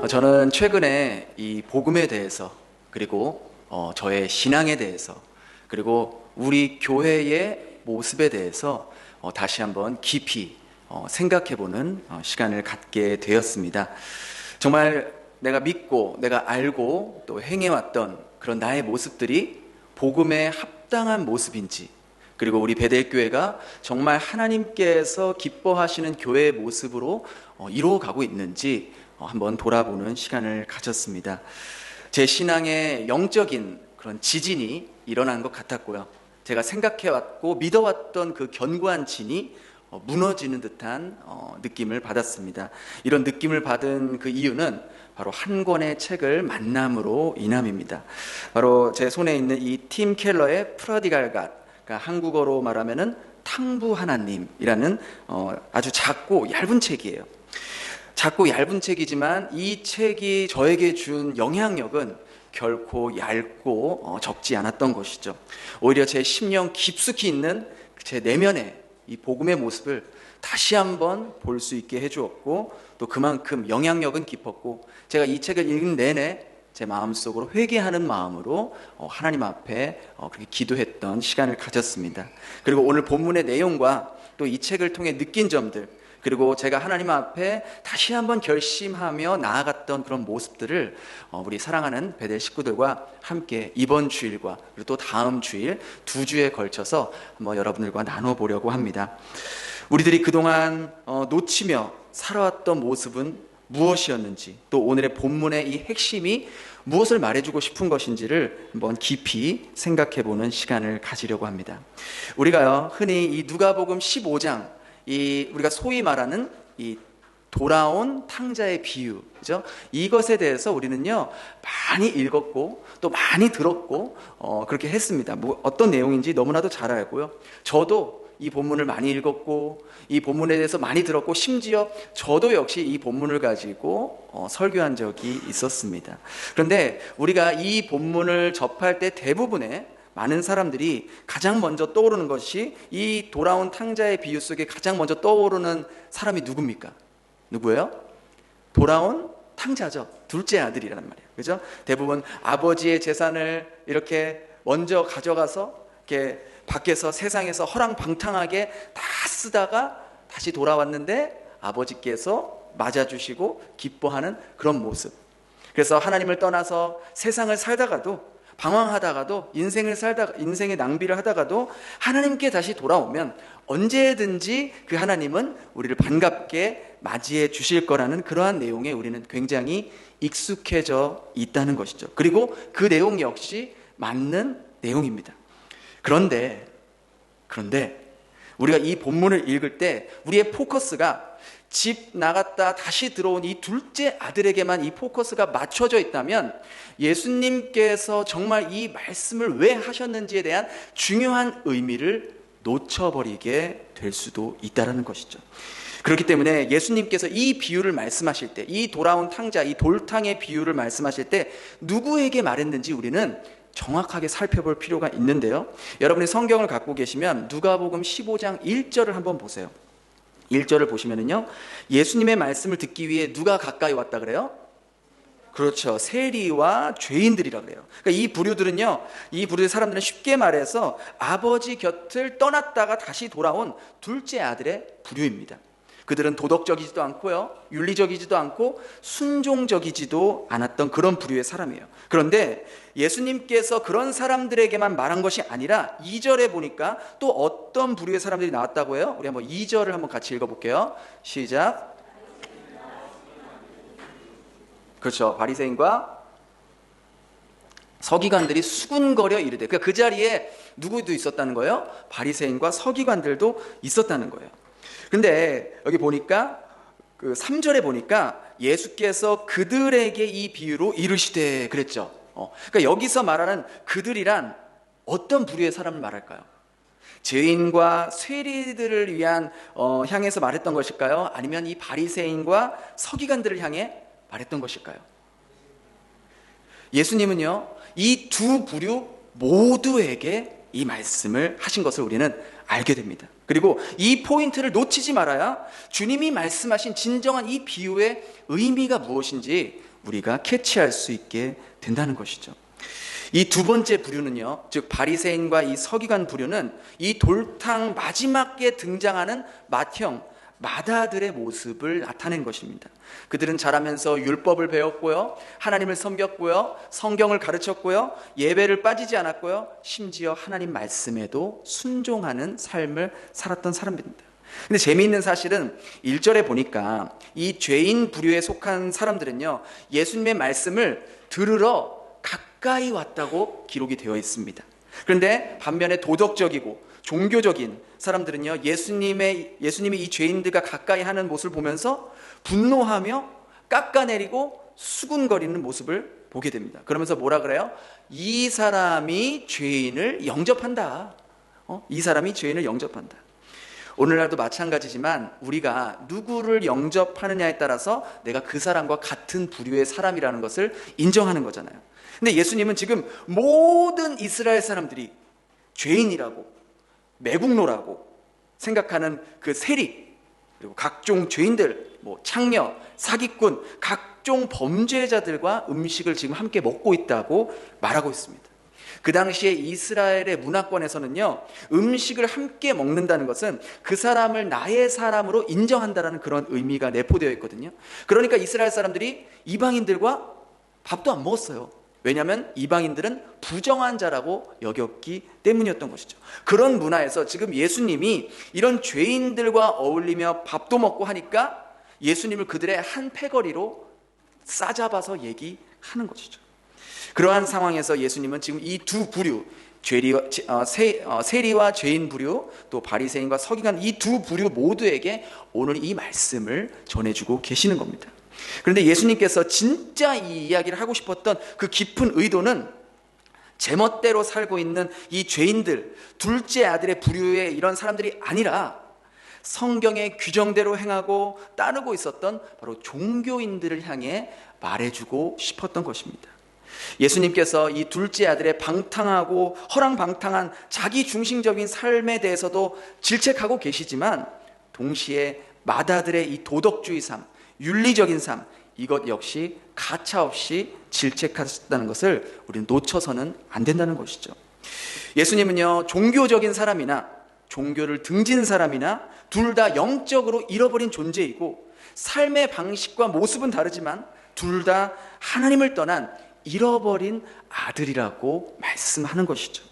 저는 최근에 이 복음에 대해서, 그리고 저의 신앙에 대해서, 그리고 우리 교회의 모습에 대해서 다시 한번 깊이 생각해보는 시간을 갖게 되었습니다. 정말 내가 믿고 내가 알고 또 행해왔던 그런 나의 모습들이 복음에 합당한 모습인지, 그리고 우리 베델교회가 정말 하나님께서 기뻐하시는 교회의 모습으로 이루어가고 있는지 한번 돌아보는 시간을 가졌습니다. 제 신앙의 영적인 그런 지진이 일어난 것 같았고요. 제가 생각해왔고 믿어왔던 그 견고한 진이 무너지는 듯한 느낌을 받았습니다. 이런 느낌을 받은 그 이유는 바로 한 권의 책을 만남으로 인함입니다. 바로 제 손에 있는 이 팀 켈러의 프라디갈 갓, 그러니까 한국어로 말하면은 탕부 하나님이라는 아주 작고 얇은 책이에요. 작고 얇은 책이지만 이 책이 저에게 준 영향력은 결코 얇고 적지 않았던 것이죠. 오히려 제 심령 깊숙이 있는 제 내면의 이 복음의 모습을 다시 한번 볼 수 있게 해주었고, 또 그만큼 영향력은 깊었고, 제가 이 책을 읽는 내내 제 마음속으로 회개하는 마음으로 하나님 앞에 그렇게 기도했던 시간을 가졌습니다. 그리고 오늘 본문의 내용과 또 이 책을 통해 느낀 점들, 그리고 제가 하나님 앞에 다시 한번 결심하며 나아갔던 그런 모습들을 우리 사랑하는 베델 식구들과 함께 이번 주일과 그리고 또 다음 주일 2주에 걸쳐서 한번 여러분들과 나눠보려고 합니다. 우리들이 그동안 놓치며 살아왔던 모습은 무엇이었는지, 또 오늘의 본문의 이 핵심이 무엇을 말해주고 싶은 것인지를 한번 깊이 생각해보는 시간을 가지려고 합니다. 우리가요, 흔히 이 누가복음 15장, 우리가 소위 말하는 이 돌아온 탕자의 비유, 그죠? 이것에 대해서 우리는요 많이 읽었고 또 많이 들었고 그렇게 했습니다. 어떤 내용인지 너무나도 잘 알고요. 저도 이 본문을 많이 읽었고 이 본문에 대해서 많이 들었고, 심지어 저도 역시 이 본문을 가지고 설교한 적이 있었습니다. 그런데 우리가 이 본문을 접할 때 대부분의 많은 사람들이 가장 먼저 떠오르는 것이, 이 돌아온 탕자의 비유 속에 가장 먼저 떠오르는 사람이 누굽니까? 누구예요? 돌아온 탕자죠. 둘째 아들이란 말이에요. 그죠? 대부분 아버지의 재산을 이렇게 먼저 가져가서 이렇게 밖에서 세상에서 허랑방탕하게 다 쓰다가 다시 돌아왔는데 아버지께서 맞아주시고 기뻐하는 그런 모습. 그래서 하나님을 떠나서 세상을 살다가도, 방황하다가도, 인생의 낭비를 하다가도 하나님께 다시 돌아오면 언제든지 그 하나님은 우리를 반갑게 맞이해 주실 거라는 그러한 내용에 우리는 굉장히 익숙해져 있다는 것이죠. 그리고 그 내용 역시 맞는 내용입니다. 그런데 우리가 이 본문을 읽을 때 우리의 포커스가 집 나갔다 다시 들어온 이 둘째 아들에게만 이 포커스가 맞춰져 있다면, 예수님께서 정말 이 말씀을 왜 하셨는지에 대한 중요한 의미를 놓쳐버리게 될 수도 있다는 것이죠. 그렇기 때문에 예수님께서 이 비유를 말씀하실 때, 이 돌아온 탕자, 이 돌탕의 비유를 말씀하실 때 누구에게 말했는지 우리는 정확하게 살펴볼 필요가 있는데요. 여러분이 성경을 갖고 계시면 누가복음 15장 1절을 한번 보세요. 1절을 보시면은요, 예수님의 말씀을 듣기 위해 누가 가까이 왔다 그래요? 그렇죠. 세리와 죄인들이라 그래요. 그러니까 이 부류의 사람들은 쉽게 말해서 아버지 곁을 떠났다가 다시 돌아온 둘째 아들의 부류입니다. 그들은 도덕적이지도 않고요, 윤리적이지도 않고 순종적이지도 않았던 그런 부류의 사람이에요. 그런데 예수님께서 그런 사람들에게만 말한 것이 아니라 2절에 보니까 또 어떤 부류의 사람들이 나왔다고 해요? 우리 한번 2절을 한번 같이 읽어볼게요. 시작. 그렇죠. 바리새인과 서기관들이 수군거려 이르되, 그러니까 그 자리에 누구도 있었다는 거예요? 바리새인과 서기관들도 있었다는 거예요. 근데 여기 보니까 그 3절에 보니까 예수께서 그들에게 이 비유로 이르시되 그랬죠. 그러니까 여기서 말하는 그들이란 어떤 부류의 사람을 말할까요? 죄인과 세리들을 위한 향해서 말했던 것일까요? 아니면 이 바리새인과 서기관들을 향해 말했던 것일까요? 예수님은요, 이 두 부류 모두에게 이 말씀을 하신 것을 우리는 알게 됩니다. 그리고 이 포인트를 놓치지 말아야 주님이 말씀하신 진정한 이 비유의 의미가 무엇인지 우리가 캐치할 수 있게 된다는 것이죠. 이 두 번째 부류는요, 즉 바리새인과 이 서기관 부류는 이 돌탕 마지막에 등장하는 맏형 마다들의 모습을 나타낸 것입니다. 그들은 자라면서 율법을 배웠고요, 하나님을 섬겼고요, 성경을 가르쳤고요, 예배를 빠지지 않았고요, 심지어 하나님 말씀에도 순종하는 삶을 살았던 사람들입니다. 근데 재미있는 사실은 1절에 보니까 이 죄인 부류에 속한 사람들은요, 예수님의 말씀을 들으러 가까이 왔다고 기록이 되어 있습니다. 그런데 반면에 도덕적이고 종교적인 사람들은요, 예수님이 이 죄인들과 가까이 하는 모습을 보면서 분노하며 깎아내리고 수군거리는 모습을 보게 됩니다. 그러면서 뭐라 그래요? 이 사람이 죄인을 영접한다. 이 사람이 죄인을 영접한다. 오늘날도 마찬가지지만 우리가 누구를 영접하느냐에 따라서 내가 그 사람과 같은 부류의 사람이라는 것을 인정하는 거잖아요. 근데 예수님은 지금 모든 이스라엘 사람들이 죄인이라고, 매국노라고 생각하는 그 세리, 그리고 각종 죄인들, 창녀, 사기꾼, 각종 범죄자들과 음식을 지금 함께 먹고 있다고 말하고 있습니다. 그 당시에 이스라엘의 문화권에서는요, 음식을 함께 먹는다는 것은 그 사람을 나의 사람으로 인정한다는 그런 의미가 내포되어 있거든요. 그러니까 이스라엘 사람들이 이방인들과 밥도 안 먹었어요. 왜냐하면 이방인들은 부정한 자라고 여겼기 때문이었던 것이죠. 그런 문화에서 지금 예수님이 이런 죄인들과 어울리며 밥도 먹고 하니까 예수님을 그들의 한 패거리로 싸잡아서 얘기하는 것이죠. 그러한 상황에서 예수님은 지금 이 두 부류, 세리와 죄인 부류, 또 바리새인과 서기관 이 두 부류 모두에게 오늘 이 말씀을 전해주고 계시는 겁니다. 그런데 예수님께서 진짜 이 이야기를 하고 싶었던 그 깊은 의도는 제멋대로 살고 있는 이 죄인들, 둘째 아들의 부류의 이런 사람들이 아니라 성경의 규정대로 행하고 따르고 있었던 바로 종교인들을 향해 말해주고 싶었던 것입니다. 예수님께서 이 둘째 아들의 방탕하고 허랑방탕한 자기 중심적인 삶에 대해서도 질책하고 계시지만 동시에 맏아들의 이 도덕주의 삶, 윤리적인 삶, 이것 역시 가차없이 질책하셨다는 것을 우리는 놓쳐서는 안 된다는 것이죠. 예수님은요, 종교적인 사람이나 종교를 등진 사람이나 둘 다 영적으로 잃어버린 존재이고 삶의 방식과 모습은 다르지만 둘 다 하나님을 떠난 잃어버린 아들이라고 말씀하는 것이죠.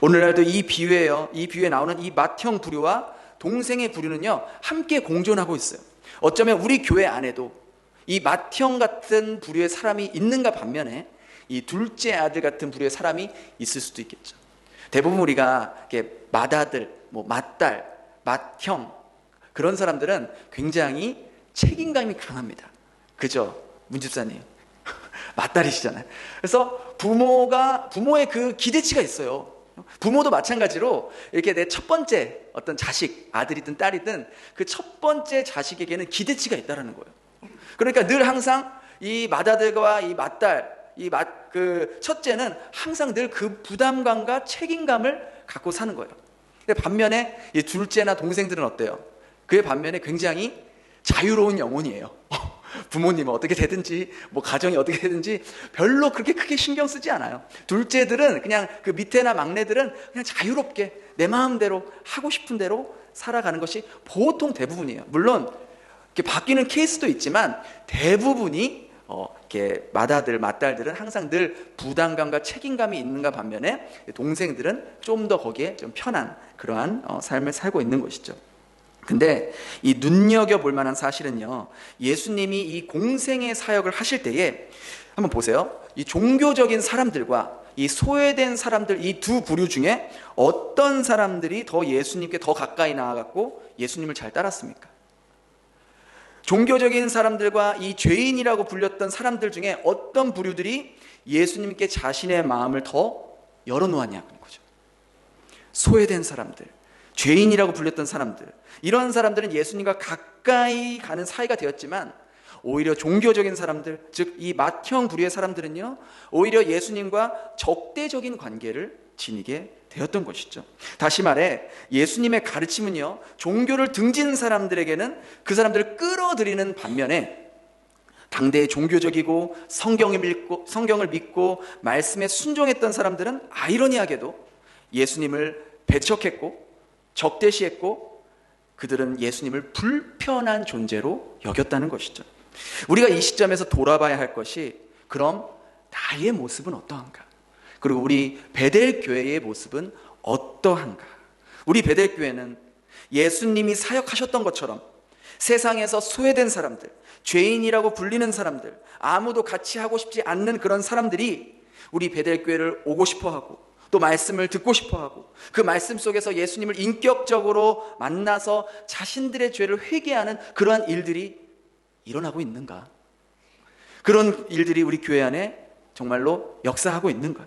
오늘날도 이 비유에 나오는 이 맏형 부류와 동생의 부류는요, 함께 공존하고 있어요. 어쩌면 우리 교회 안에도 이 맏형 같은 부류의 사람이 있는가 반면에 이 둘째 아들 같은 부류의 사람이 있을 수도 있겠죠. 대부분 우리가 맏아들, 맏딸, 맏형 그런 사람들은 굉장히 책임감이 강합니다. 그죠? 문집사님 맏딸이시잖아요. 그래서 부모의 그 기대치가 있어요. 부모도 마찬가지로 이렇게 내 첫 번째 어떤 자식, 아들이든 딸이든 그 첫 번째 자식에게는 기대치가 있다는 거예요. 그러니까 늘 항상 이 맏아들과 이 맏딸, 그 첫째는 항상 늘 그 부담감과 책임감을 갖고 사는 거예요. 근데 반면에 이 둘째나 동생들은 어때요? 그의 반면에 굉장히 자유로운 영혼이에요. 부모님은 어떻게 되든지 가정이 어떻게 되든지 별로 그렇게 크게 신경 쓰지 않아요. 둘째들은 그냥 그 밑에나 막내들은 그냥 자유롭게 내 마음대로 하고 싶은 대로 살아가는 것이 보통 대부분이에요. 물론 이렇게 바뀌는 케이스도 있지만 대부분이 이렇게 맏아들, 맏딸들은 항상 늘 부담감과 책임감이 있는가 반면에 동생들은 좀 더 거기에 좀 편한 그러한 삶을 살고 있는 것이죠. 근데 이 눈여겨볼 만한 사실은요, 예수님이 이 공생의 사역을 하실 때에 한번 보세요. 이 종교적인 사람들과 이 소외된 사람들 이 두 부류 중에 어떤 사람들이 더 예수님께 더 가까이 나아갔고 예수님을 잘 따랐습니까? 종교적인 사람들과 이 죄인이라고 불렸던 사람들 중에 어떤 부류들이 예수님께 자신의 마음을 더 열어놓았냐는 거죠. 소외된 사람들, 죄인이라고 불렸던 사람들, 이런 사람들은 예수님과 가까이 가는 사이가 되었지만 오히려 종교적인 사람들, 즉 이 맏형 부류의 사람들은요, 오히려 예수님과 적대적인 관계를 지니게 되었던 것이죠. 다시 말해 예수님의 가르침은요, 종교를 등진 사람들에게는 그 사람들을 끌어들이는 반면에 당대의 종교적이고 성경을 믿고 말씀에 순종했던 사람들은 아이러니하게도 예수님을 배척했고 적대시했고 그들은 예수님을 불편한 존재로 여겼다는 것이죠. 우리가 이 시점에서 돌아봐야 할 것이, 그럼 나의 모습은 어떠한가? 그리고 우리 베델 교회의 모습은 어떠한가? 우리 베델 교회는 예수님이 사역하셨던 것처럼 세상에서 소외된 사람들, 죄인이라고 불리는 사람들, 아무도 같이 하고 싶지 않는 그런 사람들이 우리 베델 교회를 오고 싶어하고 또 말씀을 듣고 싶어하고 그 말씀 속에서 예수님을 인격적으로 만나서 자신들의 죄를 회개하는 그러한 일들이 일어나고 있는가? 그런 일들이 우리 교회 안에 정말로 역사하고 있는가?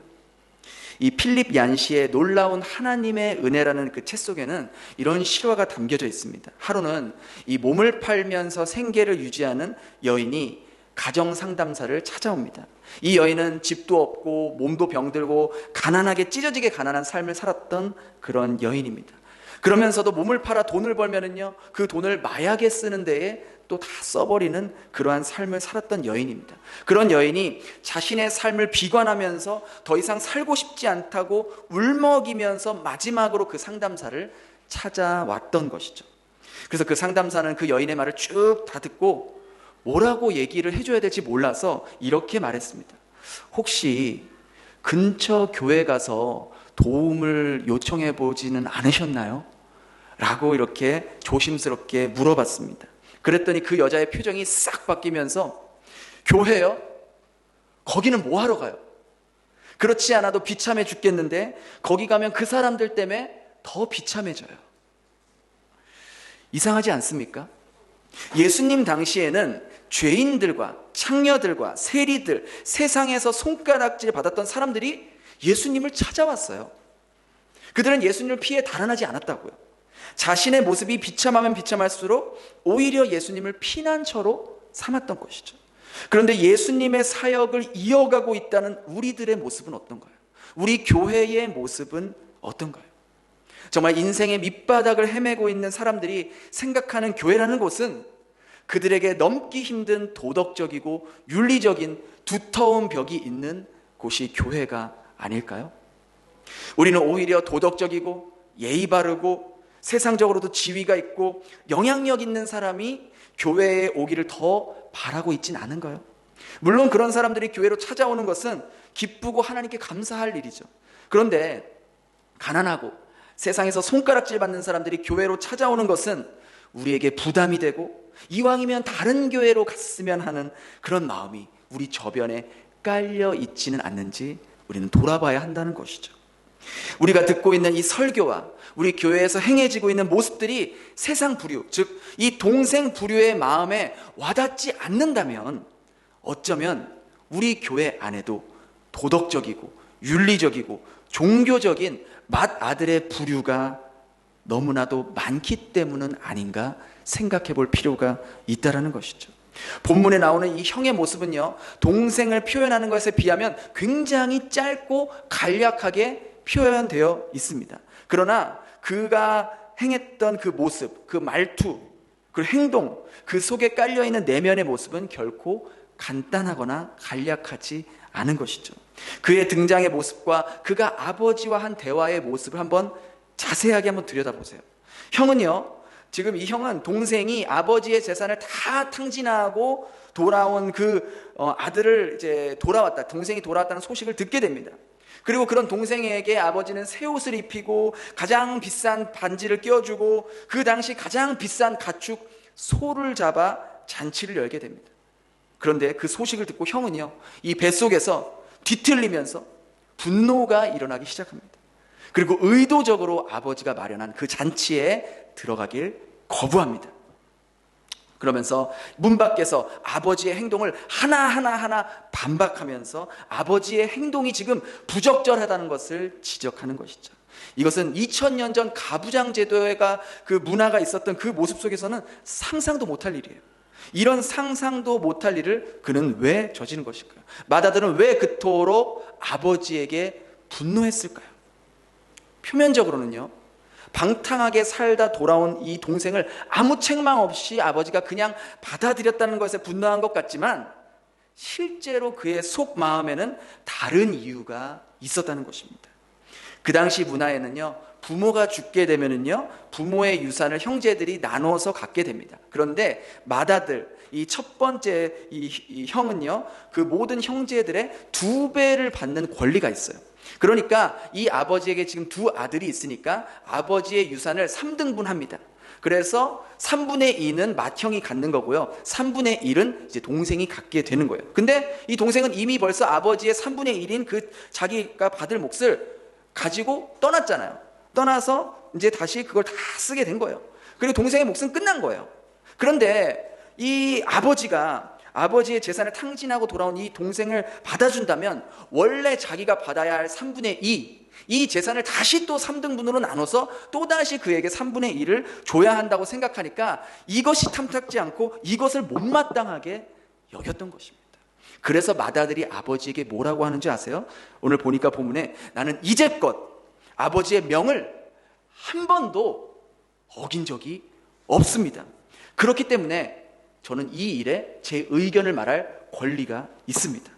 이 필립 얀시의 놀라운 하나님의 은혜라는 그 책 속에는 이런 실화가 담겨져 있습니다. 하루는 이 몸을 팔면서 생계를 유지하는 여인이 가정 상담사를 찾아옵니다. 이 여인은 집도 없고 몸도 병들고 가난하게 찢어지게 가난한 삶을 살았던 그런 여인입니다. 그러면서도 몸을 팔아 돈을 벌면은요, 그 돈을 마약에 쓰는 데에 또 다 써버리는 그러한 삶을 살았던 여인입니다. 그런 여인이 자신의 삶을 비관하면서 더 이상 살고 싶지 않다고 울먹이면서 마지막으로 그 상담사를 찾아왔던 것이죠. 그래서 그 상담사는 그 여인의 말을 쭉 다 듣고 뭐라고 얘기를 해줘야 될지 몰라서 이렇게 말했습니다. 혹시 근처 교회 가서 도움을 요청해 보지는 않으셨나요? 라고 이렇게 조심스럽게 물어봤습니다. 그랬더니 그 여자의 표정이 싹 바뀌면서, 교회요? 거기는 뭐 하러 가요? 그렇지 않아도 비참해 죽겠는데 거기 가면 그 사람들 때문에 더 비참해져요. 이상하지 않습니까? 예수님 당시에는 죄인들과 창녀들과 세리들, 세상에서 손가락질 받았던 사람들이 예수님을 찾아왔어요. 그들은 예수님을 피해 달아나지 않았다고요. 자신의 모습이 비참하면 비참할수록 오히려 예수님을 피난처로 삼았던 것이죠. 그런데 예수님의 사역을 이어가고 있다는 우리들의 모습은 어떤가요? 우리 교회의 모습은 어떤가요? 정말 인생의 밑바닥을 헤매고 있는 사람들이 생각하는 교회라는 곳은 그들에게 넘기 힘든 도덕적이고 윤리적인 두터운 벽이 있는 곳이 교회가 아닐까요? 우리는 오히려 도덕적이고 예의 바르고 세상적으로도 지위가 있고 영향력 있는 사람이 교회에 오기를 더 바라고 있진 않은가요? 물론 그런 사람들이 교회로 찾아오는 것은 기쁘고 하나님께 감사할 일이죠. 그런데 가난하고 세상에서 손가락질 받는 사람들이 교회로 찾아오는 것은 우리에게 부담이 되고 이왕이면 다른 교회로 갔으면 하는 그런 마음이 우리 저변에 깔려 있지는 않는지 우리는 돌아봐야 한다는 것이죠. 우리가 듣고 있는 이 설교와 우리 교회에서 행해지고 있는 모습들이 세상 부류, 즉 이 동생 부류의 마음에 와닿지 않는다면 어쩌면 우리 교회 안에도 도덕적이고 윤리적이고 종교적인 맏아들의 부류가 너무나도 많기 때문은 아닌가 생각해 볼 필요가 있다는 것이죠. 본문에 나오는 이 형의 모습은요, 동생을 표현하는 것에 비하면 굉장히 짧고 간략하게 표현되어 있습니다. 그러나 그가 행했던 그 모습, 그 말투, 그 행동, 그 속에 깔려있는 내면의 모습은 결코 간단하거나 간략하지 않은 것이죠. 그의 등장의 모습과 그가 아버지와 한 대화의 모습을 한번 자세하게 한번 들여다보세요. 형은요, 지금 이 형은 동생이 아버지의 재산을 다 탕진하고 돌아온 그 아들을 이제 동생이 돌아왔다는 소식을 듣게 됩니다. 그리고 그런 동생에게 아버지는 새 옷을 입히고 가장 비싼 반지를 껴주고 그 당시 가장 비싼 가축 소를 잡아 잔치를 열게 됩니다. 그런데 그 소식을 듣고 형은요, 이 뱃속에서 뒤틀리면서 분노가 일어나기 시작합니다. 그리고 의도적으로 아버지가 마련한 그 잔치에 들어가길 거부합니다. 그러면서 문 밖에서 아버지의 행동을 하나하나 반박하면서 아버지의 행동이 지금 부적절하다는 것을 지적하는 것이죠. 이것은 2000년 전 가부장 제도가 그 문화가 있었던 그 모습 속에서는 상상도 못할 일이에요. 이런 상상도 못할 일을 그는 왜 저지른 것일까요? 마다들은 왜 그토록 아버지에게 분노했을까요? 표면적으로는요, 방탕하게 살다 돌아온 이 동생을 아무 책망 없이 아버지가 그냥 받아들였다는 것에 분노한 것 같지만, 실제로 그의 속 마음에는 다른 이유가 있었다는 것입니다. 그 당시 문화에는요, 부모가 죽게 되면은요, 부모의 유산을 형제들이 나눠서 갖게 됩니다. 그런데 맏아들, 이 첫 번째 이 형은요, 그 모든 형제들의 2배를 받는 권리가 있어요. 그러니까 이 아버지에게 지금 2 아들이 있으니까 아버지의 유산을 3등분합니다. 그래서 3분의 2는 맏형이 갖는 거고요, 3분의 1은 이제 동생이 갖게 되는 거예요. 근데 이 동생은 이미 벌써 아버지의 3분의 1인 그 자기가 받을 몫을 가지고 떠났잖아요. 떠나서 이제 다시 그걸 다 쓰게 된 거예요. 그리고 동생의 몫은 끝난 거예요. 그런데 이 아버지가 아버지의 재산을 탕진하고 돌아온 이 동생을 받아준다면 원래 자기가 받아야 할 3분의 2, 이 재산을 다시 또 3등분으로 나눠서 또다시 그에게 3분의 1을 줘야 한다고 생각하니까 이것이 탐탁지 않고 이것을 못마땅하게 여겼던 것입니다. 그래서 맏아들이 아버지에게 뭐라고 하는지 아세요? 오늘 보니까 본문에 나는 이제껏 아버지의 명을 한 번도 어긴 적이 없습니다. 그렇기 때문에 저는 이 일에 제 의견을 말할 권리가 있습니다.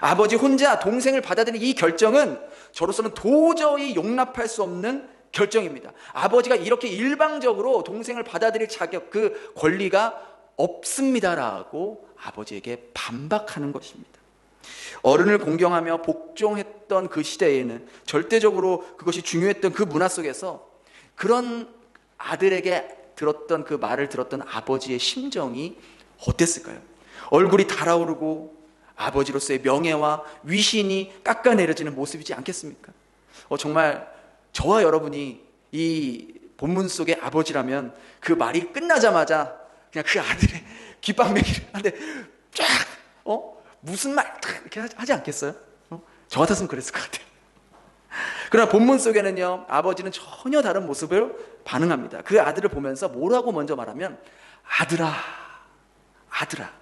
아버지 혼자 동생을 받아들이는 이 결정은 저로서는 도저히 용납할 수 없는 결정입니다. 아버지가 이렇게 일방적으로 동생을 받아들일 자격, 그 권리가 없습니다라고 아버지에게 반박하는 것입니다. 어른을 공경하며 복종했던 그 시대에는 절대적으로 그것이 중요했던 그 문화 속에서 그런 아들에게 들었던 그 말을 들었던 아버지의 심정이 어땠을까요? 얼굴이 달아오르고 아버지로서의 명예와 위신이 깎아내려지는 모습이지 않겠습니까? 정말 저와 여러분이 이 본문 속의 아버지라면 그 말이 끝나자마자 그냥 그 아들의 귓방맹이를 한데 쫙 무슨 말 이렇게 하지 않겠어요? 저 같았으면 그랬을 것 같아요. 그러나 본문 속에는요, 아버지는 전혀 다른 모습을 반응합니다. 그 아들을 보면서 뭐라고 먼저 말하면 아들아, 아들아.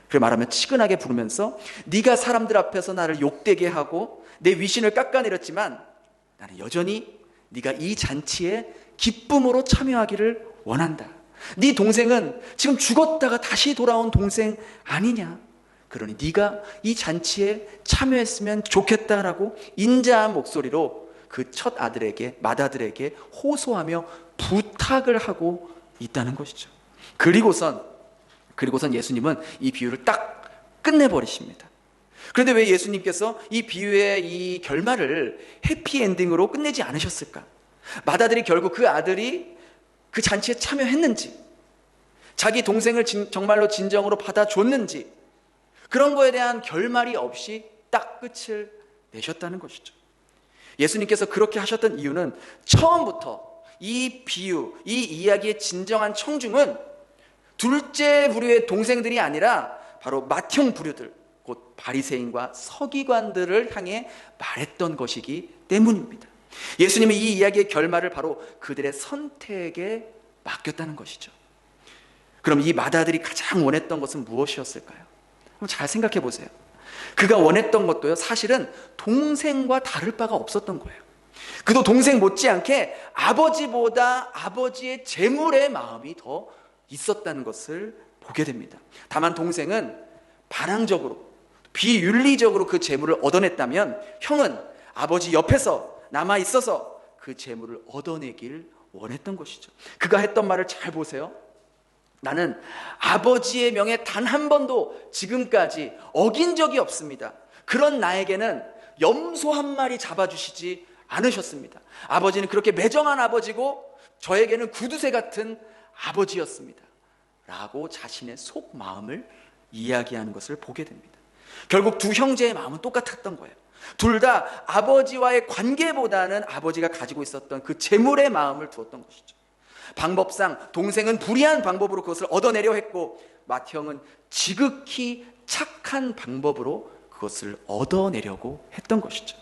그렇게 말하면 치근하게 부르면서 네가 사람들 앞에서 나를 욕되게 하고 내 위신을 깎아내렸지만 나는 여전히 네가 이 잔치에 기쁨으로 참여하기를 원한다. 네 동생은 지금 죽었다가 다시 돌아온 동생 아니냐. 그러니 네가 이 잔치에 참여했으면 좋겠다라고 인자한 목소리로 그 첫 아들에게, 맏아들에게 호소하며 부탁을 하고 있다는 것이죠. 그리고선 예수님은 이 비유를 딱 끝내버리십니다. 그런데 왜 예수님께서 이 비유의 이 결말을 해피엔딩으로 끝내지 않으셨을까? 맏아들이 결국 그 아들이 그 잔치에 참여했는지, 자기 동생을 정말로 진정으로 받아줬는지, 그런 거에 대한 결말이 없이 딱 끝을 내셨다는 것이죠. 예수님께서 그렇게 하셨던 이유는 처음부터 이 비유, 이 이야기의 진정한 청중은 둘째 부류의 동생들이 아니라 바로 맏형 부류들, 곧 바리새인과 서기관들을 향해 말했던 것이기 때문입니다. 예수님은 이 이야기의 결말을 바로 그들의 선택에 맡겼다는 것이죠. 그럼 이 맏아들이 가장 원했던 것은 무엇이었을까요? 한번 잘 생각해 보세요. 그가 원했던 것도요, 사실은 동생과 다를 바가 없었던 거예요. 그도 동생 못지않게 아버지보다 아버지의 재물의 마음이 더 있었다는 것을 보게 됩니다. 다만 동생은 반항적으로, 비윤리적으로 그 재물을 얻어냈다면 형은 아버지 옆에서 남아 있어서 그 재물을 얻어내길 원했던 것이죠. 그가 했던 말을 잘 보세요. 나는 아버지의 명에 단 한 번도 지금까지 어긴 적이 없습니다. 그런 나에게는 염소 한 마리 잡아주시지 않으셨습니다. 아버지는 그렇게 매정한 아버지고 저에게는 구두쇠 같은 아버지였습니다. 라고 자신의 속마음을 이야기하는 것을 보게 됩니다. 결국 두 형제의 마음은 똑같았던 거예요. 둘 다 아버지와의 관계보다는 아버지가 가지고 있었던 그 재물의 마음을 두었던 것이죠. 방법상 동생은 불의한 방법으로 그것을 얻어내려 했고 맏형은 지극히 착한 방법으로 그것을 얻어내려고 했던 것이죠.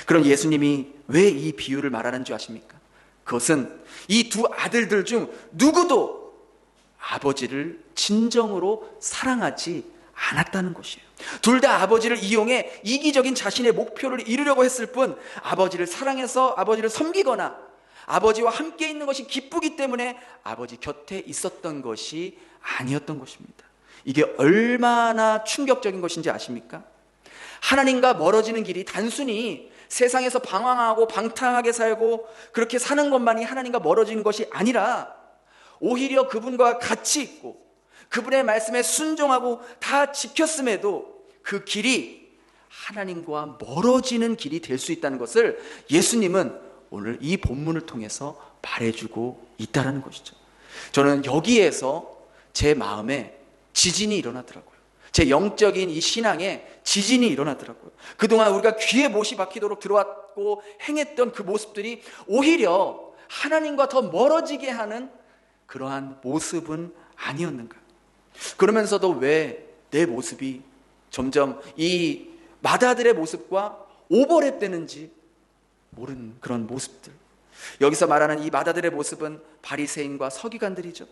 그럼 예수님이 왜 이 비유를 말하는 줄 아십니까? 그것은 이 두 아들들 중 누구도 아버지를 진정으로 사랑하지 않았다는 것이에요. 둘 다 아버지를 이용해 이기적인 자신의 목표를 이루려고 했을 뿐, 아버지를 사랑해서 아버지를 섬기거나 아버지와 함께 있는 것이 기쁘기 때문에 아버지 곁에 있었던 것이 아니었던 것입니다. 이게 얼마나 충격적인 것인지 아십니까? 하나님과 멀어지는 길이 단순히 세상에서 방황하고 방탕하게 살고 그렇게 사는 것만이 하나님과 멀어지는 것이 아니라, 오히려 그분과 같이 있고 그분의 말씀에 순종하고 다 지켰음에도 그 길이 하나님과 멀어지는 길이 될 수 있다는 것을 예수님은 오늘 이 본문을 통해서 말해주고 있다는 것이죠. 저는 여기에서 제 마음에 지진이 일어나더라고요. 제 영적인 이 신앙에 지진이 일어나더라고요. 그동안 우리가 귀에 못이 박히도록 들어왔고 행했던 그 모습들이 오히려 하나님과 더 멀어지게 하는 그러한 모습은 아니었는가? 그러면서도 왜 내 모습이 점점 이 마다들의 모습과 오버랩되는지 모르는 그런 모습들. 여기서 말하는 이 마다들의 모습은 바리새인과 서기관들이죠.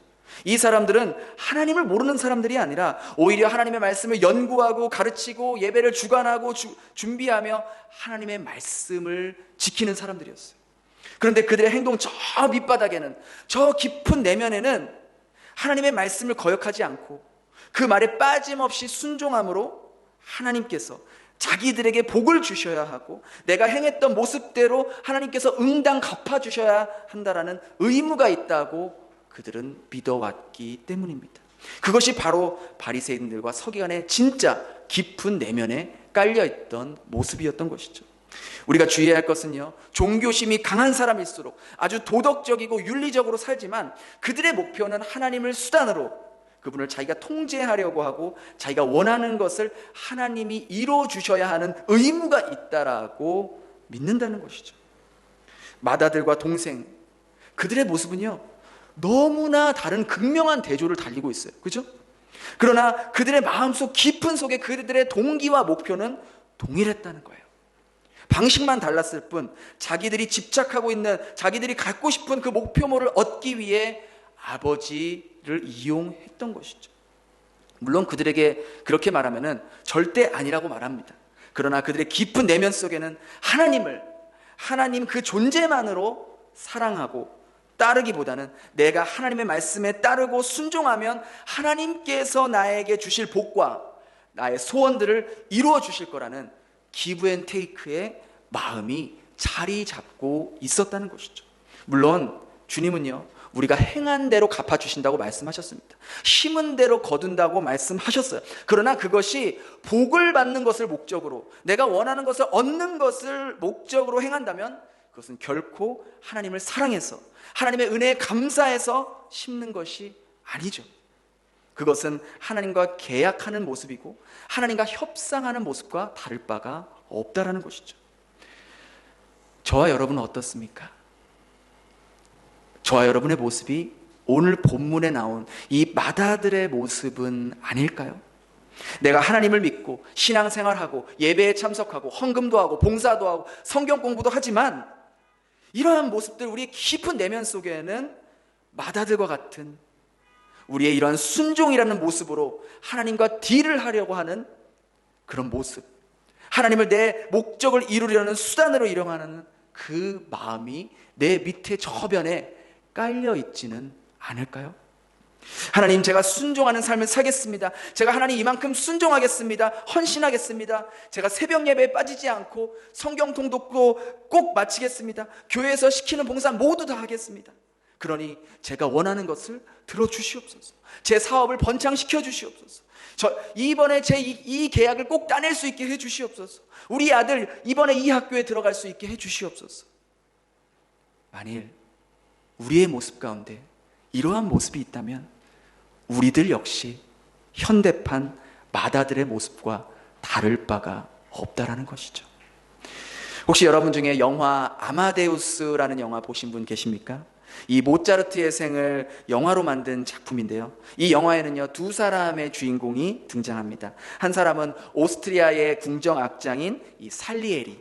이 사람들은 하나님을 모르는 사람들이 아니라 오히려 하나님의 말씀을 연구하고 가르치고 예배를 주관하고 준비하며 하나님의 말씀을 지키는 사람들이었어요. 그런데 그들의 행동 저 밑바닥에는, 저 깊은 내면에는 하나님의 말씀을 거역하지 않고 그 말에 빠짐없이 순종함으로 하나님께서 자기들에게 복을 주셔야 하고 내가 행했던 모습대로 하나님께서 응당 갚아주셔야 한다라는 의무가 있다고 그들은 믿어왔기 때문입니다. 그것이 바로 바리새인들과 서기관의 진짜 깊은 내면에 깔려있던 모습이었던 것이죠. 우리가 주의해야 할 것은요, 종교심이 강한 사람일수록 아주 도덕적이고 윤리적으로 살지만 그들의 목표는 하나님을 수단으로, 그분을 자기가 통제하려고 하고 자기가 원하는 것을 하나님이 이루어 주셔야 하는 의무가 있다라고 믿는다는 것이죠. 마다들과 동생, 그들의 모습은요 너무나 다른 극명한 대조를 달리고 있어요. 그죠? 그러나 그들의 마음속 깊은 속에 그들의 동기와 목표는 동일했다는 거예요. 방식만 달랐을 뿐 자기들이 집착하고 있는, 자기들이 갖고 싶은 그 목표물을 얻기 위해 아버지를 이용했던 것이죠. 물론 그들에게 그렇게 말하면은 절대 아니라고 말합니다. 그러나 그들의 깊은 내면 속에는 하나님 그 존재만으로 사랑하고 따르기보다는 내가 하나님의 말씀에 따르고 순종하면 하나님께서 나에게 주실 복과 나의 소원들을 이루어 주실 거라는 기브 앤 테이크의 마음이 자리 잡고 있었다는 것이죠. 물론 주님은요, 우리가 행한 대로 갚아주신다고 말씀하셨습니다. 심은 대로 거둔다고 말씀하셨어요. 그러나 그것이 복을 받는 것을 목적으로, 내가 원하는 것을 얻는 것을 목적으로 행한다면 그것은 결코 하나님을 사랑해서 하나님의 은혜에 감사해서 심는 것이 아니죠. 그것은 하나님과 계약하는 모습이고 하나님과 협상하는 모습과 다를 바가 없다라는 것이죠. 저와 여러분은 어떻습니까? 저와 여러분의 모습이 오늘 본문에 나온 이 마다들의 모습은 아닐까요? 내가 하나님을 믿고 신앙생활하고 예배에 참석하고 헌금도 하고 봉사도 하고 성경 공부도 하지만 이러한 모습들, 우리의 깊은 내면 속에는 마다들과 같은 우리의 이러한 순종이라는 모습으로 하나님과 딜을 하려고 하는 그런 모습, 하나님을 내 목적을 이루려는 수단으로 이용하는 그 마음이 내 밑에 저변에 깔려 있지는 않을까요? 하나님, 제가 순종하는 삶을 살겠습니다. 제가 하나님 이만큼 순종하겠습니다. 헌신하겠습니다. 제가 새벽 예배에 빠지지 않고 성경 통독도 꼭 마치겠습니다. 교회에서 시키는 봉사 모두 다 하겠습니다. 그러니 제가 원하는 것을 들어주시옵소서. 제 사업을 번창시켜 주시옵소서. 이번에 제 이 계약을 꼭 따낼 수 있게 해주시옵소서. 우리 아들 이번에 이 학교에 들어갈 수 있게 해주시옵소서. 만일 우리의 모습 가운데 이러한 모습이 있다면 우리들 역시 현대판 마다들의 모습과 다를 바가 없다라는 것이죠. 혹시 여러분 중에 영화 아마데우스라는 영화 보신 분 계십니까? 이 모차르트의 생을 영화로 만든 작품인데요, 이 영화에는요 두 사람의 주인공이 등장합니다. 한 사람은 오스트리아의 궁정 악장인 이 살리에리,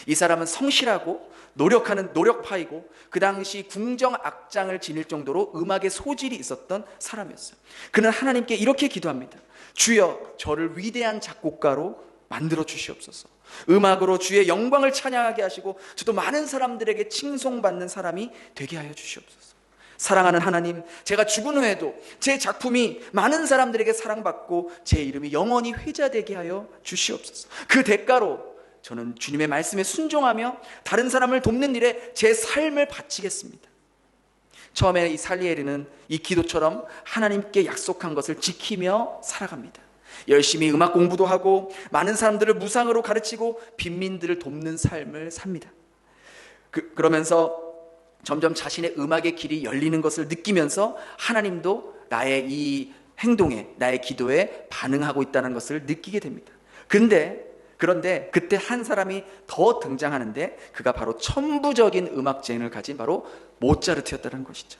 이 사람은 성실하고 노력하는 노력파이고 그 당시 궁정악장을 지닐 정도로 음악의 소질이 있었던 사람이었어요. 그는 하나님께 이렇게 기도합니다. 주여, 저를 위대한 작곡가로 만들어 주시옵소서. 음악으로 주의 영광을 찬양하게 하시고 저도 많은 사람들에게 칭송받는 사람이 되게 하여 주시옵소서. 사랑하는 하나님, 제가 죽은 후에도 제 작품이 많은 사람들에게 사랑받고 제 이름이 영원히 회자되게 하여 주시옵소서. 그 대가로 저는 주님의 말씀에 순종하며 다른 사람을 돕는 일에 제 삶을 바치겠습니다. 처음에 이 살리에르는 이 기도처럼 하나님께 약속한 것을 지키며 살아갑니다. 열심히 음악 공부도 하고 많은 사람들을 무상으로 가르치고 빈민들을 돕는 삶을 삽니다. 그러면서 점점 자신의 음악의 길이 열리는 것을 느끼면서 하나님도 나의 이 행동에, 나의 기도에 반응하고 있다는 것을 느끼게 됩니다. 그런데 그때 한 사람이 더 등장하는데 그가 바로 천부적인 음악 재능을 가진 바로 모차르트였다는 것이죠.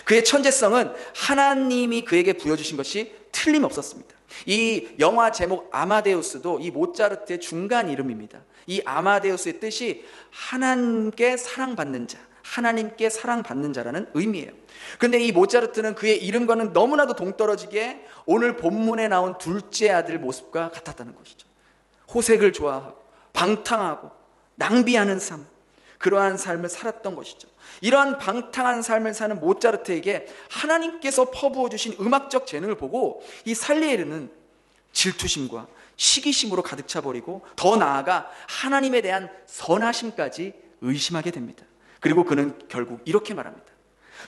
그의 천재성은 하나님이 그에게 부여주신 것이 틀림없었습니다. 이 영화 제목 아마데우스도 이 모차르트의 중간 이름입니다. 이 아마데우스의 뜻이 하나님께 사랑받는 자, 하나님께 사랑받는 자라는 의미예요. 그런데 이 모차르트는 그의 이름과는 너무나도 동떨어지게 오늘 본문에 나온 둘째 아들 모습과 같았다는 것이죠. 호색을 좋아하고 방탕하고 낭비하는 삶, 그러한 삶을 살았던 것이죠. 이러한 방탕한 삶을 사는 모차르트에게 하나님께서 퍼부어 주신 음악적 재능을 보고 이 살리에르는 질투심과 시기심으로 가득 차버리고 더 나아가 하나님에 대한 선하심까지 의심하게 됩니다. 그리고 그는 결국 이렇게 말합니다.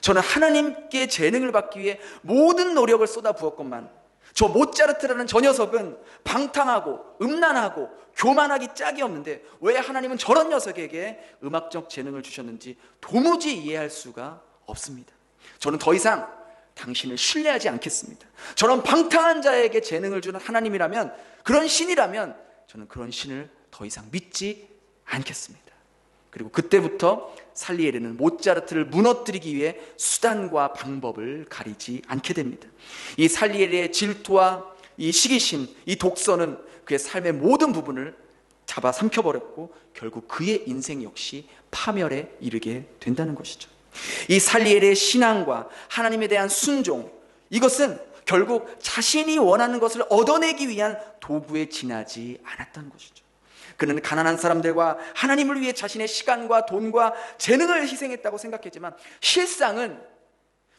저는 하나님께 재능을 받기 위해 모든 노력을 쏟아부었건만 저 모차르트라는 저 녀석은 방탕하고 음란하고 교만하기 짝이 없는데 왜 하나님은 저런 녀석에게 음악적 재능을 주셨는지 도무지 이해할 수가 없습니다. 저는 더 이상 당신을 신뢰하지 않겠습니다. 저런 방탕한 자에게 재능을 주는 하나님이라면, 그런 신이라면 저는 그런 신을 더 이상 믿지 않겠습니다. 그리고 그때부터 살리에르는 모차르트를 무너뜨리기 위해 수단과 방법을 가리지 않게 됩니다. 이 살리에르의 질투와 이 시기심, 이 독서는 그의 삶의 모든 부분을 잡아 삼켜버렸고 결국 그의 인생 역시 파멸에 이르게 된다는 것이죠. 이 살리에르의 신앙과 하나님에 대한 순종, 이것은 결국 자신이 원하는 것을 얻어내기 위한 도구에 지나지 않았다는 것이죠. 그는 가난한 사람들과 하나님을 위해 자신의 시간과 돈과 재능을 희생했다고 생각했지만 실상은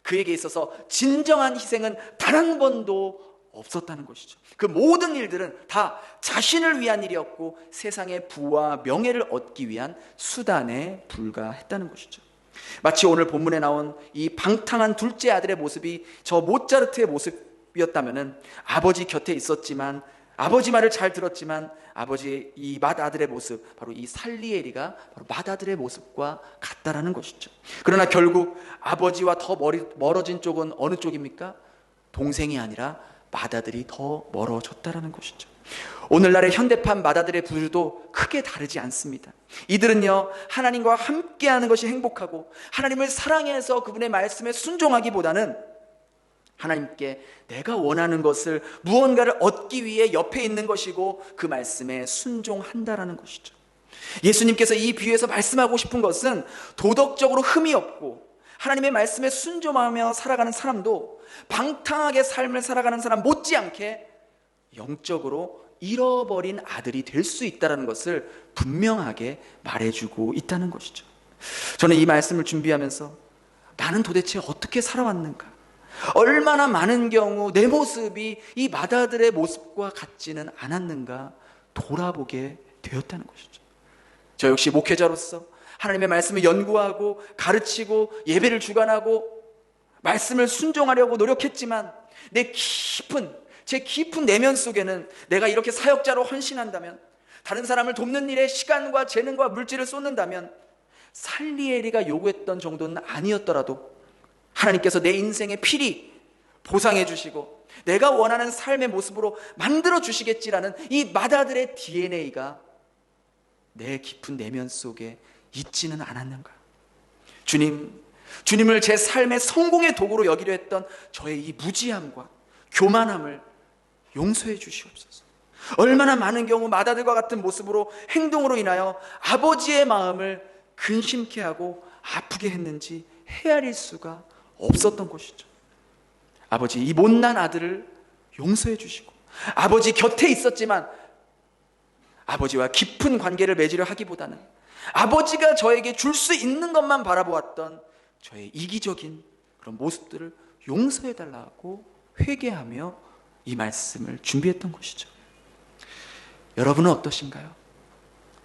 그에게 있어서 진정한 희생은 단 한 번도 없었다는 것이죠. 그 모든 일들은 다 자신을 위한 일이었고 세상의 부와 명예를 얻기 위한 수단에 불과했다는 것이죠. 마치 오늘 본문에 나온 이 방탕한 둘째 아들의 모습이 저 모차르트의 모습이었다면 아버지 곁에 있었지만, 아버지 말을 잘 들었지만 아버지의 이 맏아들의 모습, 바로 이 살리에리가 바로 맏아들의 모습과 같다라는 것이죠. 그러나 결국 아버지와 더 멀어진 쪽은 어느 쪽입니까? 동생이 아니라 맏아들이 더 멀어졌다라는 것이죠. 오늘날의 현대판 맏아들의 부류도 크게 다르지 않습니다. 이들은요, 하나님과 함께하는 것이 행복하고 하나님을 사랑해서 그분의 말씀에 순종하기보다는 하나님께 내가 원하는 것을, 무언가를 얻기 위해 옆에 있는 것이고 그 말씀에 순종한다라는 것이죠. 예수님께서 이 비유에서 말씀하고 싶은 것은 도덕적으로 흠이 없고 하나님의 말씀에 순종하며 살아가는 사람도 방탕하게 삶을 살아가는 사람 못지않게 영적으로 잃어버린 아들이 될 수 있다는 것을 분명하게 말해주고 있다는 것이죠. 저는 이 말씀을 준비하면서 나는 도대체 어떻게 살아왔는가, 얼마나 많은 경우 내 모습이 이 맏아들의 모습과 같지는 않았는가 돌아보게 되었다는 것이죠. 저 역시 목회자로서 하나님의 말씀을 연구하고 가르치고 예배를 주관하고 말씀을 순종하려고 노력했지만 제 깊은 내면 속에는 내가 이렇게 사역자로 헌신한다면, 다른 사람을 돕는 일에 시간과 재능과 물질을 쏟는다면 살리에리가 요구했던 정도는 아니었더라도 하나님께서 내 인생의 필히 보상해 주시고 내가 원하는 삶의 모습으로 만들어 주시겠지라는 이 맏아들의 DNA가 내 깊은 내면 속에 있지는 않았는가. 주님을 제 삶의 성공의 도구로 여기려 했던 저의 이 무지함과 교만함을 용서해 주시옵소서. 얼마나 많은 경우 맏아들과 같은 모습으로 행동으로 인하여 아버지의 마음을 근심케 하고 아프게 했는지 헤아릴 수가 없었던 것이죠. 아버지, 이 못난 아들을 용서해 주시고, 아버지 곁에 있었지만 아버지와 깊은 관계를 맺으려 하기보다는 아버지가 저에게 줄 수 있는 것만 바라보았던 저의 이기적인 그런 모습들을 용서해 달라고 회개하며 이 말씀을 준비했던 것이죠. 여러분은 어떠신가요?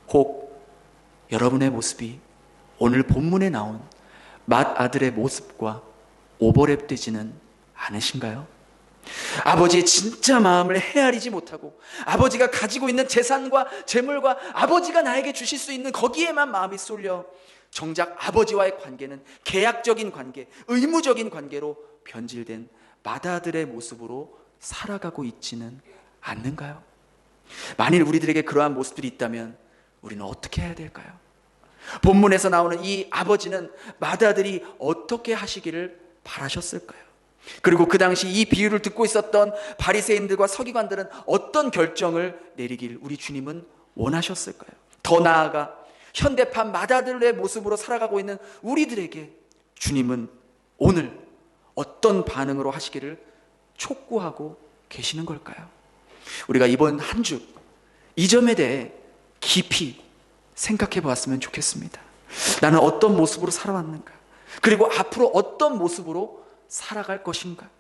혹 여러분의 모습이 오늘 본문에 나온 맏아들의 모습과 오버랩되지는 않으신가요? 아버지의 진짜 마음을 헤아리지 못하고 아버지가 가지고 있는 재산과 재물과 아버지가 나에게 주실 수 있는 거기에만 마음이 쏠려 정작 아버지와의 관계는 계약적인 관계, 의무적인 관계로 변질된 맏아들의 모습으로 살아가고 있지는 않는가요? 만일 우리들에게 그러한 모습들이 있다면 우리는 어떻게 해야 될까요? 본문에서 나오는 이 아버지는 맏아들이 어떻게 하시기를 바라셨을까요? 그리고 그 당시 이 비유를 듣고 있었던 바리새인들과 서기관들은 어떤 결정을 내리길 우리 주님은 원하셨을까요? 더 나아가 현대판 맏아들의 모습으로 살아가고 있는 우리들에게 주님은 오늘 어떤 반응으로 하시기를 촉구하고 계시는 걸까요? 우리가 이번 한 주 이 점에 대해 깊이 생각해 보았으면 좋겠습니다. 나는 어떤 모습으로 살아왔는가? 그리고 앞으로 어떤 모습으로 살아갈 것인가?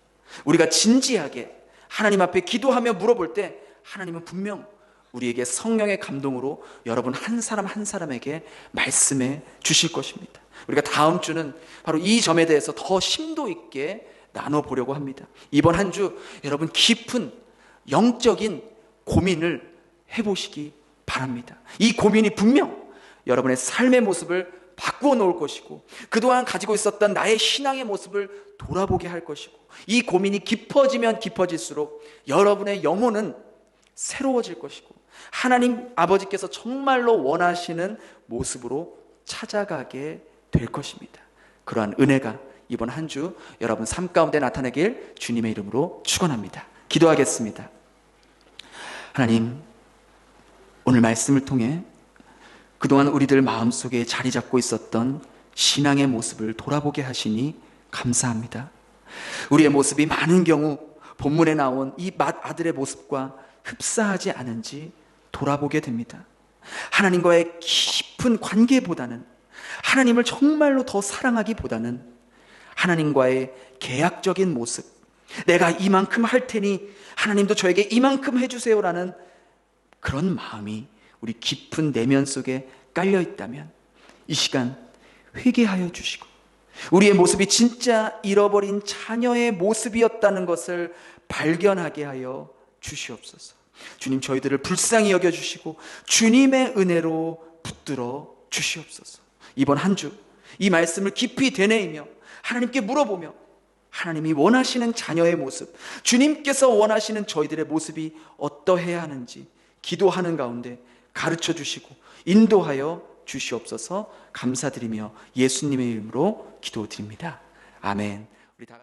우리가 진지하게 하나님 앞에 기도하며 물어볼 때 하나님은 분명 우리에게 성령의 감동으로 여러분 한 사람 한 사람에게 말씀해 주실 것입니다. 우리가 다음 주는 바로 이 점에 대해서 더 심도 있게 나눠보려고 합니다. 이번 한 주 여러분 깊은 영적인 고민을 해보시기 바랍니다. 이 고민이 분명 여러분의 삶의 모습을 바꾸어 놓을 것이고 그동안 가지고 있었던 나의 신앙의 모습을 돌아보게 할 것이고 이 고민이 깊어지면 깊어질수록 여러분의 영혼은 새로워질 것이고 하나님 아버지께서 정말로 원하시는 모습으로 찾아가게 될 것입니다. 그러한 은혜가 이번 한 주 여러분 삶 가운데 나타나길 주님의 이름으로 축원합니다. 기도하겠습니다. 하나님, 오늘 말씀을 통해 그동안 우리들 마음속에 자리 잡고 있었던 신앙의 모습을 돌아보게 하시니 감사합니다. 우리의 모습이 많은 경우 본문에 나온 이 맏아들의 모습과 흡사하지 않은지 돌아보게 됩니다. 하나님과의 깊은 관계보다는 하나님을 정말로 더 사랑하기보다는 하나님과의 계약적인 모습, 내가 이만큼 할 테니 하나님도 저에게 이만큼 해주세요라는 그런 마음이 우리 깊은 내면 속에 깔려 있다면 이 시간 회개하여 주시고 우리의 모습이 진짜 잃어버린 자녀의 모습이었다는 것을 발견하게 하여 주시옵소서. 주님, 저희들을 불쌍히 여겨주시고 주님의 은혜로 붙들어 주시옵소서. 이번 한 주 이 말씀을 깊이 되뇌이며 하나님께 물어보며 하나님이 원하시는 자녀의 모습, 주님께서 원하시는 저희들의 모습이 어떠해야 하는지 기도하는 가운데 가르쳐 주시고 인도하여 주시옵소서. 감사드리며 예수님의 이름으로 기도드립니다. 아멘. 우리 다 같이